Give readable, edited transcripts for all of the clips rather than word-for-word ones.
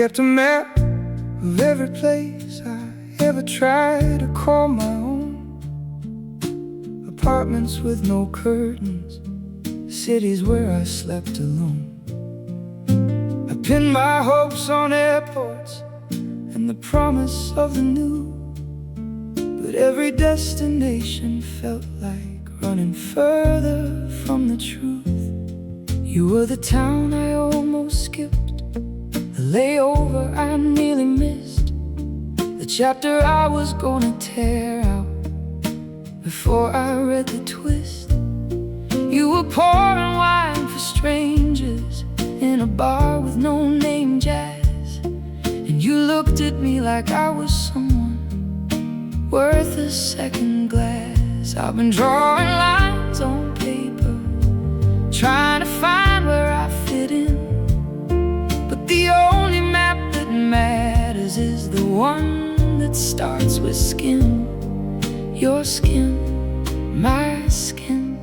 kept a map of every place I ever tried to call my own. Apartments with no curtains, cities where I slept alone. I pinned my hopes on airports and the promise of the new, but every destination felt like running further from the truth. You were the town I almost skipped, the layover I nearly missed, the chapter I was gonna tear out before I read the twist. You were pouring wine for strangers in a bar with no-name jazz, and you looked at me like I was someone worth a second glass. I've been drawing lines on paper, trying to find where I fit in, but the only map that matters is the one that starts with skin. Your skin, my skin,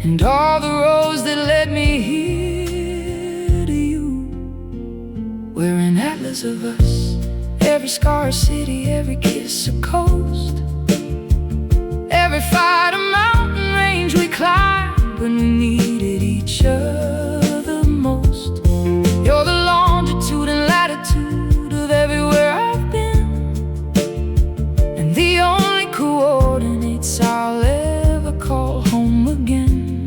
and all the roads that led me here to you. We're an atlas of us, every scar a city, every kiss a coast, every fight a mountain range we climbed when we needed each other most. You're the longitude and latitude of everywhere I've been, and the only coordinates I'll ever call home again.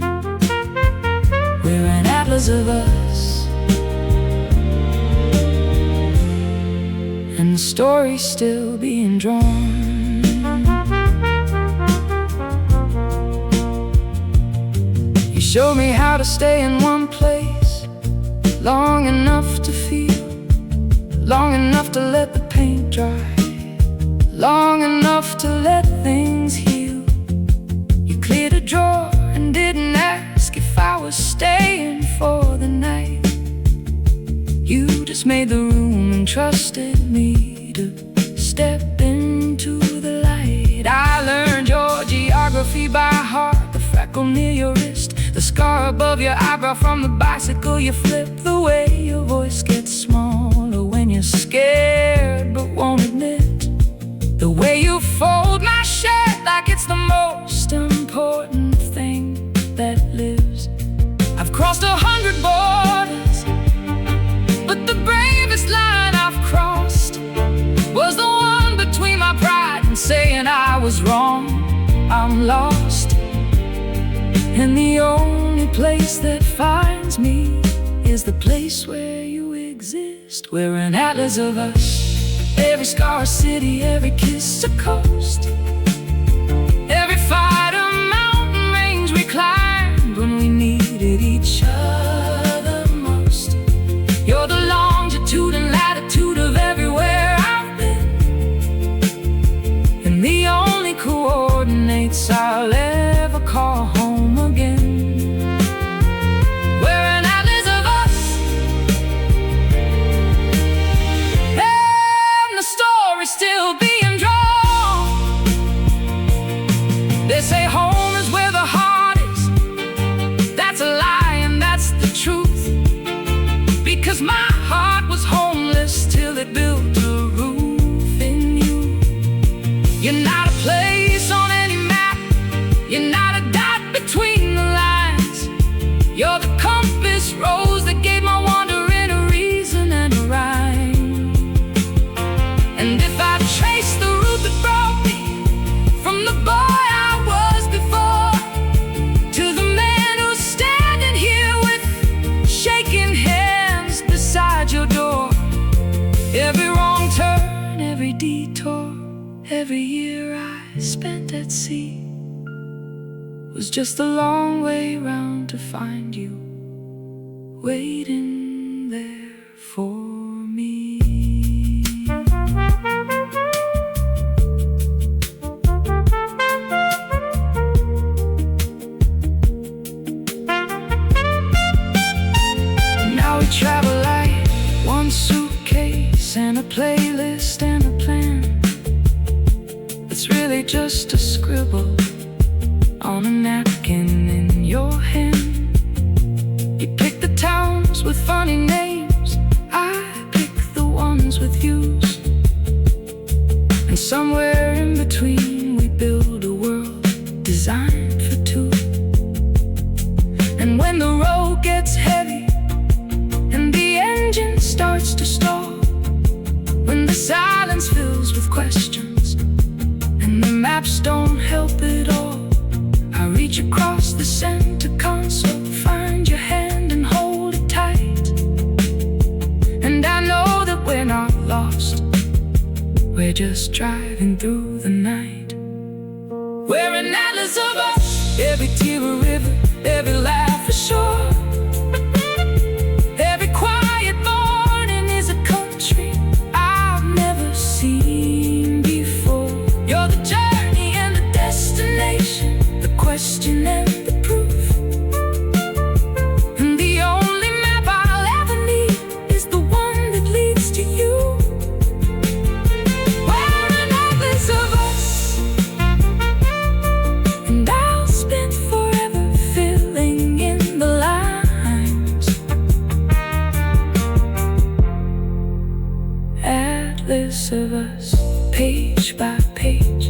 We're an atlas of us, and the story's still being drawn. You showed me how to stay in one place long enough to feel, long enough to let the paint dry, long enough to let things heal. You cleared a drawer and didn't ask if I was staying for the night. You just made the room and trusted me to step into the light. I learned your geography by heart, the freckle near your wrist, the scar above your eyebrow from the bicycle you flip, the way your voice gets smaller when you're scared but won't admit, the way you fold my shirt like it's the most important thing that lives. I've crossed 100 borders, but the bravest line I've crossed was the one between my pride and saying I was wrong. I'm lost, and the only place that finds me is the place where you exist. We're an atlas of us, every scar a city, every kiss a coast, every fight a mountain range we climbed when we needed each other most. You're the longitude and latitude of everywhere I've been, and the only coordinates I'll ever call home again. We're an atlas of us, and the story's still being drawn. They say home is where the heart is. That's a lie and that's the truth, because my heart was homeless till it built a roof in you. You're not a place on any map, you're not a dot between the lines. You're the compass rose that gave my wandering a reason and a rhyme. And if I trace the route that brought me from the boy I was before to the man who's standing here with shaking hands beside your door, every wrong turn, every detour, every year I spent at sea was just a long way round to find you waiting there for me. Now we travel light, one suitcase and a playlist and a plan. It's really just a scribble on a napkin in your hand. You pick the towns with funny names, I pick the with views, and somewhere in between we build a world designed for two. And when the road gets heavy and the engine starts to stall, when the silence fills with questions and the maps don't help at all, I reach across the center console, find your hand and hold it tight. And I know that we're not lost, we're just driving through the night. We're an atlas of us, every tear a river, every laugh a shore. Every quiet morning is a country I've never seen before. You're the journey and the destination, the question and the proof. And the only map I'll ever need is the one that leads to you. We're an atlas of us, and I'll spend forever filling in the lines. Atlas of us, page by page.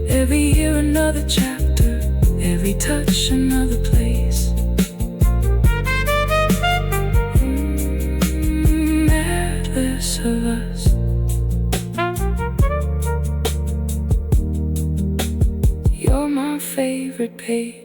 Every year another chapter, every touch another place. Atlas of us. You're my favorite page.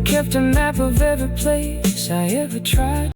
Kept a map of every place I ever tried.